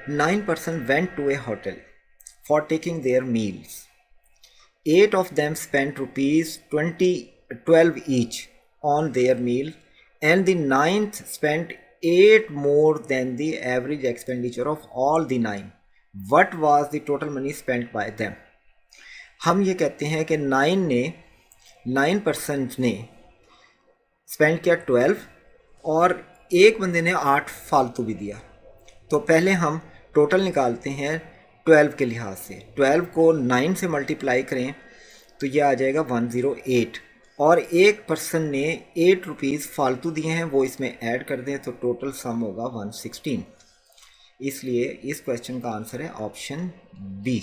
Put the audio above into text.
9 person went to a hotel for taking their meals. 8 of them spent rupees 12 each on their meal, and the ninth spent 8 more than the average expenditure of all the 9. What was the total money spent by them? हम ये कहते हैं कि 9% ने spend किया 12 और एक बंदे ने 8 फालतू भी दिया। तो पहले हम टोटल निकालते हैं 12 के लिहाज से। 12 को 9 से मल्टीप्लाई करें तो ये आ जाएगा 108, और एक पर्सन ने 8 रुपीज़ फालतू दिए हैं, वो इसमें ऐड कर दें तो टोटल सम होगा 116। इसलिए इस क्वेश्चन का आंसर है ऑप्शन बी।